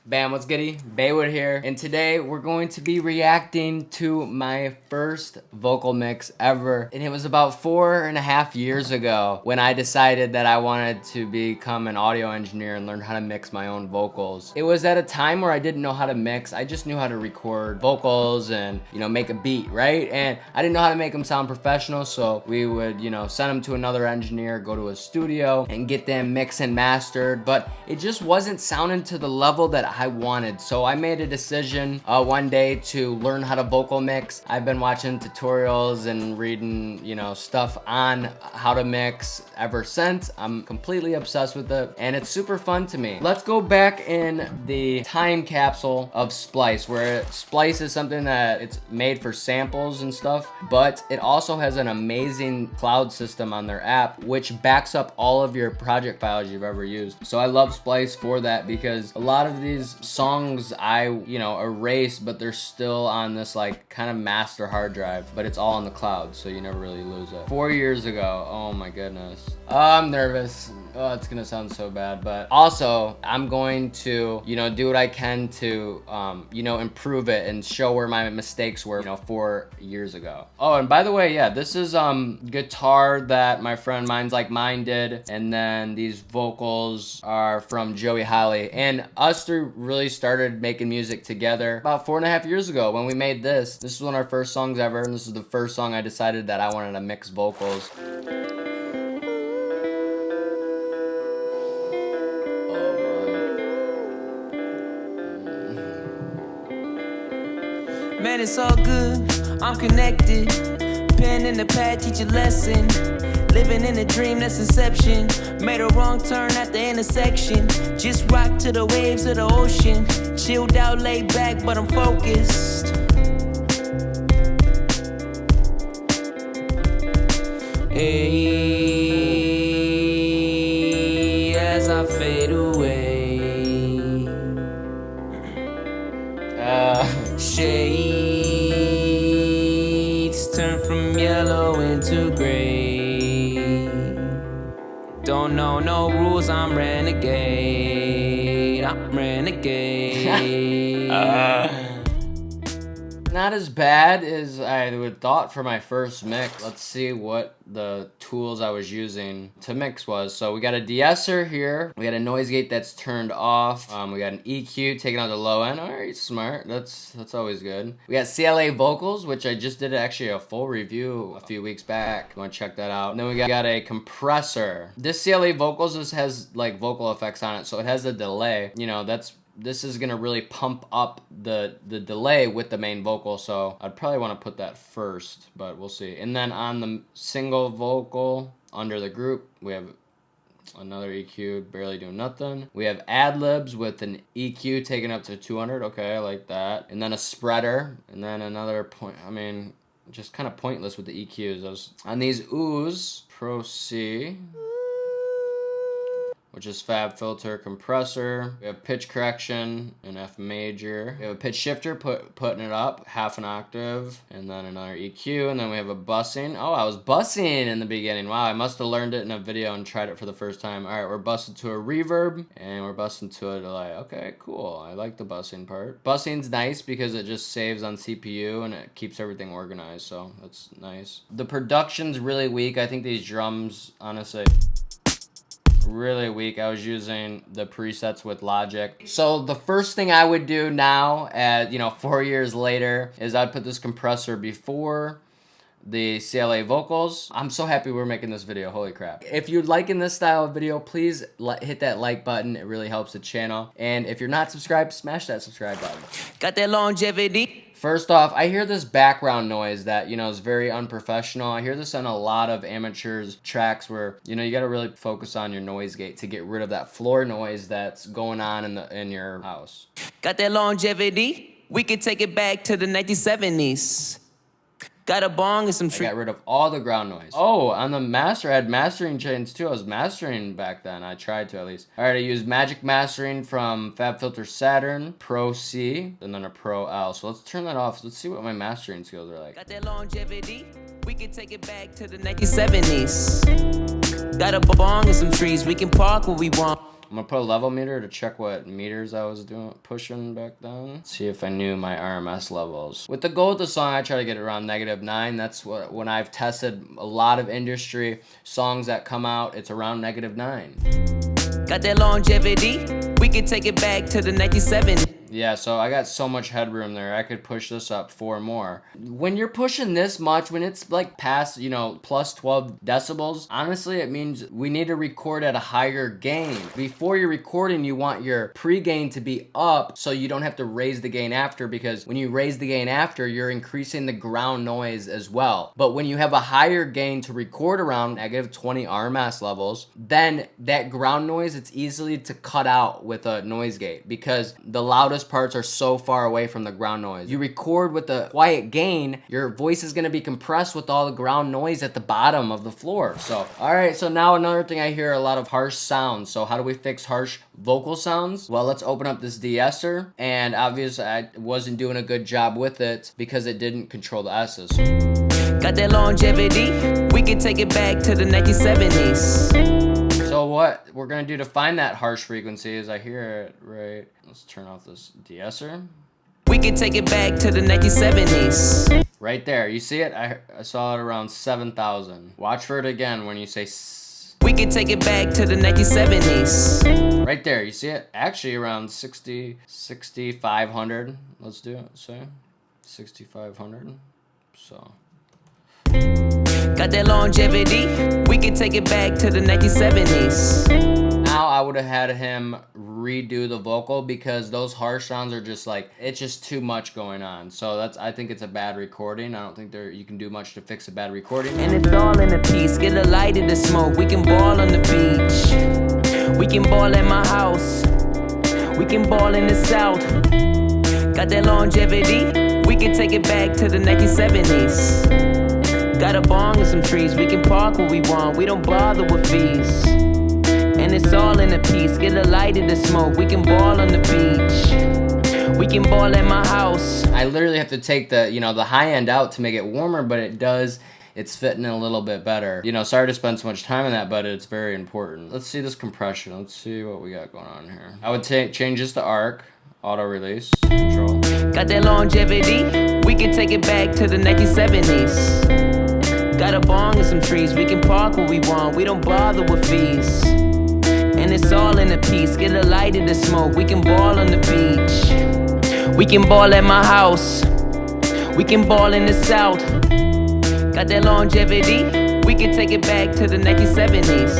Bam, what's goody? Baywood here, and today we're going to be reacting to my first vocal mix ever. And it was about 4.5 years ago when I decided that I wanted to become an audio engineer and learn how to mix my own vocals. It was at a time where I didn't know how to mix. I just knew how to record vocals and, make a beat, right? And I didn't know how to make them sound professional, so we would, send them to another engineer, go to a studio, and get them mixed and mastered. But it just wasn't sounding to the level that I wanted. So I made a decision one day to learn how to vocal mix. I've been watching tutorials and reading, stuff on how to mix ever since. I'm completely obsessed with it, and it's super fun to me. Let's go back in the time capsule of Splice, where Splice is something that it's made for samples and stuff, but it also has an amazing cloud system on their app, which backs up all of your project files you've ever used. So I love Splice for that, because a lot of these songs I, erase, but they're still on this kind of master hard drive, but it's all on the cloud, so you never really lose it. 4 years ago, oh my goodness. I'm nervous. Oh, it's gonna sound so bad, but also I'm going to, do what I can to, improve it and show where my mistakes were, 4 years ago. Oh, and by the way, yeah, this is guitar that my friend Minds Like Mine did, and then these vocals are from Joey Holly. And us three really started making music together about 4.5 years ago when we made this. This was one of our first songs ever, and this is the first song I decided that I wanted to mix vocals. Man, it's all good, I'm connected. Pen in the pad, teach a lesson. Living in a dream, that's inception. Made a wrong turn at the intersection. Just rock to the waves of the ocean. Chilled out, laid back, but I'm focused. Hey, as I fade away. Shades turn from yellow into gray. Don't know no rules, I'm renegade. I'm renegade. Not as bad as I would thought for my first mix. Let's see what the tools I was using to mix was. So we got a de-esser here. We got a noise gate that's turned off. We got an EQ taking out the low end. All right, smart. That's always good. We got CLA vocals, which I just did actually a full review a few weeks back. You want to check that out. And then we got a compressor. This CLA vocals has vocal effects on it, so it has a delay. This is gonna really pump up the delay with the main vocal, so I'd probably want to put that first, but we'll see. And then on the single vocal under the group, we have another EQ, barely doing nothing. We have ad-libs with an EQ taken up to 200. Okay, I like that. And then a spreader, and then another point. I mean, just kind of pointless with the EQs. On these oohs, Pro C, which is Fab Filter Compressor. We have pitch correction in F major. We have a pitch shifter putting it up half an octave, and then another EQ, and then we have a bussing. Oh, I was bussing in the beginning. Wow, I must have learned it in a video and tried it for the first time. All right, we're bussing to a reverb, and we're bussing to a delay. Okay, cool. I like the bussing part. Bussing's nice because it just saves on CPU and it keeps everything organized, so that's nice. The production's really weak. I think these drums, honestly, really weak. I was using the presets with Logic. So the first thing I would do now, 4 years later, is I'd put this compressor before the CLA vocals. I'm so happy we're making this video. Holy crap. If you're liking this style of video, please hit that like button. It really helps the channel. And if you're not subscribed, smash that subscribe button. Got that longevity. First off, I hear this background noise that, is very unprofessional. I hear this on a lot of amateurs tracks where, you gotta really focus on your noise gate to get rid of that floor noise that's going on in your house. Got that longevity. We could take it back to the 1970s. Got a bong and some I got rid of all the ground noise. Oh, on the master, I had mastering chains too. I was mastering back then. I tried to at least. All right, I used Magic Mastering from FabFilter Saturn, Pro C, and then a Pro L. So let's turn that off. Let's see what my mastering skills are like. Got that longevity. We can take it back to the 1970s. Got a bong and some trees. We can park where we want. I'm gonna put a level meter to check what meters I was pushing back then. See if I knew my RMS levels. With the goal of the song, I try to get it around -9. That's what, when I've tested a lot of industry songs that come out, it's around -9. Got that longevity, we can take it back to the 1970s. Yeah, so I got so much headroom there. I could push this up 4 more. When you're pushing this much, when it's like past, you know, plus 12 decibels, honestly, it means we need to record at a higher gain. Before you're recording, you want your pre-gain to be up so you don't have to raise the gain after, because when you raise the gain after, you're increasing the ground noise as well. But when you have a higher gain to record around -20 RMS levels, then that ground noise, it's easily to cut out with a noise gate because the loudest parts are so far away from the ground noise. You record with a quiet gain, your voice is gonna be compressed with all the ground noise at the bottom of the floor. So, all right, so now another thing I hear a lot of harsh sounds. So how do we fix harsh vocal sounds? Well, let's open up this de-esser, and obviously I wasn't doing a good job with it because it didn't control the S's. Got that longevity, we can take it back to the 1970s. So what we're gonna do to find that harsh frequency is I hear it right. Let's turn off this de-esser. We can take it back to the 1970s. Right there, you see it? I saw it around 7,000. Watch for it again when you say s. We can take it back to the 1970s. Right there, you see it? Actually around 6,500. Let's do it, say 6,500. So. Got that longevity, we can take it back to the 1970s. Now I would have had him redo the vocal because those harsh sounds are just like, it's just too much going on. So I think it's a bad recording. I don't think you can do much to fix a bad recording. And it's all in a piece, get a light in the smoke, we can ball on the beach. We can ball at my house, we can ball in the south. Got that longevity, we can take it back to the 1970s. Got a bong and some trees, we can park where we want, we don't bother with fees. And it's all in a piece, get a light in the smoke, we can ball on the beach. We can ball at my house. I literally have to take the, you know, the high end out to make it warmer, but it's fitting a little bit better. You know, sorry to spend so much time on that, but it's very important. Let's see this compression, let's see what we got going on here. I would change this to arc, auto release, control. Got that longevity, we can take it back to the 1970s. Got a bong and some trees, we can park where we want, we don't bother with fees. And it's all in a piece, get a light in the smoke, we can ball on the beach. We can ball at my house, we can ball in the south. Got that longevity, we can take it back to the 1970s.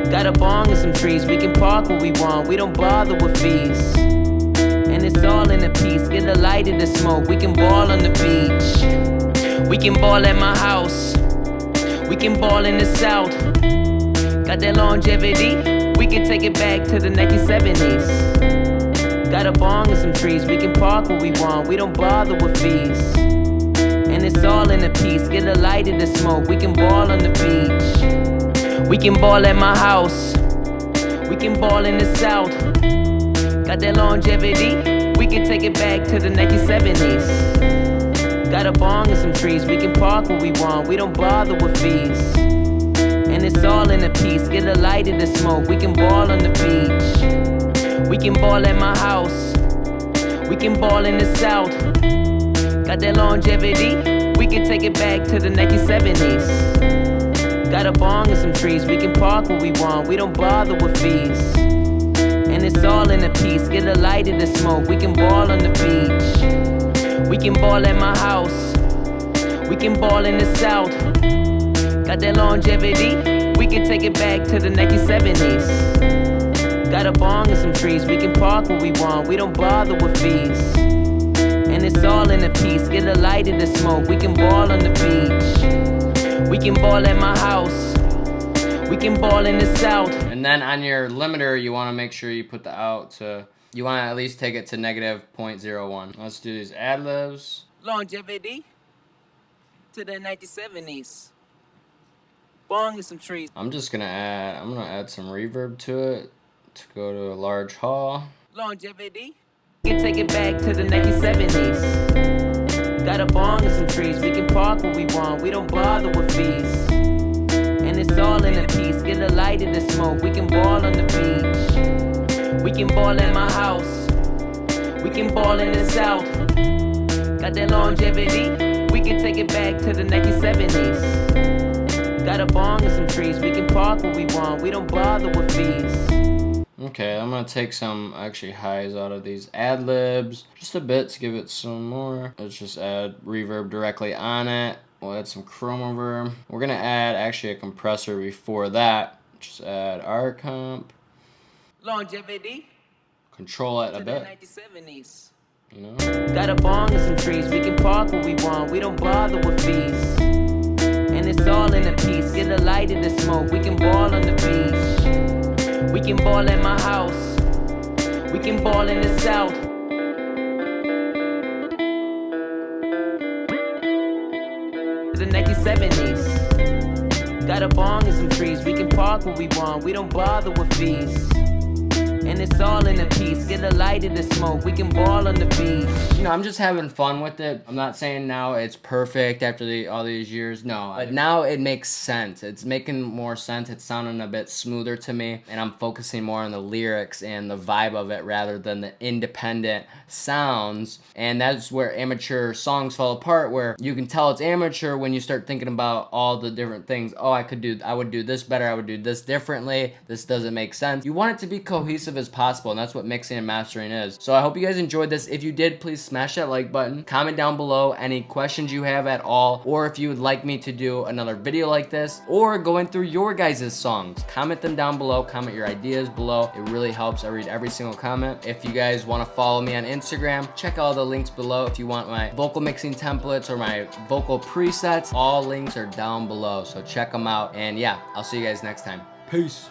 Got a bong and some trees, we can park where we want, we don't bother with fees. And it's all in a piece, get a light in the smoke, we can ball on the beach. We can ball at my house, we can ball in the south. Got that longevity, we can take it back to the 1970s. Got a bong and some trees, we can park where we want, we don't bother with fees. And it's all in a piece, get a light in the smoke, we can ball on the beach. We can ball at my house, we can ball in the south. Got that longevity, we can take it back to the 1970s. Got a bong and some trees, we can park where we want, we don't bother with fees. And it's all in a piece, get a light in the smoke, we can ball on the beach. We can ball at my house, we can ball in the south. Got that longevity, we can take it back to the 1970s. Got a bong and some trees, we can park where we want, we don't bother with fees. And it's all in a piece, get a light in the smoke, we can ball on the beach. We can ball at my house, we can ball in the south. Got that longevity, we can take it back to the 1970s. Got a bong and some trees, we can park where we want, we don't bother with fees. And it's all in a piece, get a light in the smoke, we can ball on the beach. We can ball at my house, we can ball in the south. And then on your limiter, you want to make sure you put the out to, you want to at least take it to -0.01. Let's do these ad-libs. Longevity to the 1970s. Bong and some trees. I'm gonna add some reverb to it to go to a large hall. Longevity, we can take it back to the 1970s. Got a bong and some trees, we can park where we want, we don't bother with fees. And And it's all in a piece. Get a light in the smoke. We can ball on the beach. We can ball in my house. We can ball in the south. Got that longevity. We can take it back to the 1970s. Got a bong and some trees. We can park where we want. We don't bother with fees. Okay, I'm gonna take some actually highs out of these ad libs. Just a bit to give it some more. Let's just add reverb directly on it. We'll add some chrome reverb. We're gonna add actually a compressor before that. Just add our comp. Longevity. Control it a bit. 1970s. You know? Got a bong and some trees. We can park where we want. We don't bother with fees. And it's all in a piece. Get a light in the smoke. We can ball on the beach. We can ball at my house. We can ball in the south. The 1970s. Got a bong and some trees. We can park where we want. We don't bother with fees. And it's all in a piece. Get a light in the smoke. We can ball on the beach. You know, I'm just having fun with it. I'm not saying now it's perfect after all these years. No, but now it makes sense. It's making more sense. It's sounding a bit smoother to me, and I'm focusing more on the lyrics and the vibe of it rather than the independent sounds. And that's where amateur songs fall apart, where you can tell it's amateur when you start thinking about all the different things. Oh, I would do this better. I would do this differently. This doesn't make sense. You want it to be cohesive as possible, and that's what mixing and mastering is. So I hope you guys enjoyed this. If you did, please smash that like button. Comment down below any questions you have at all, or if you would like me to do another video like this, or going through your guys' songs. Comment them down below. Comment your ideas below. It really helps. I read every single comment. If you guys want to follow me on Instagram, check all the links below. If you want my vocal mixing templates or my vocal presets, all links are down below, so check them out. And yeah, I'll see you guys next time. Peace.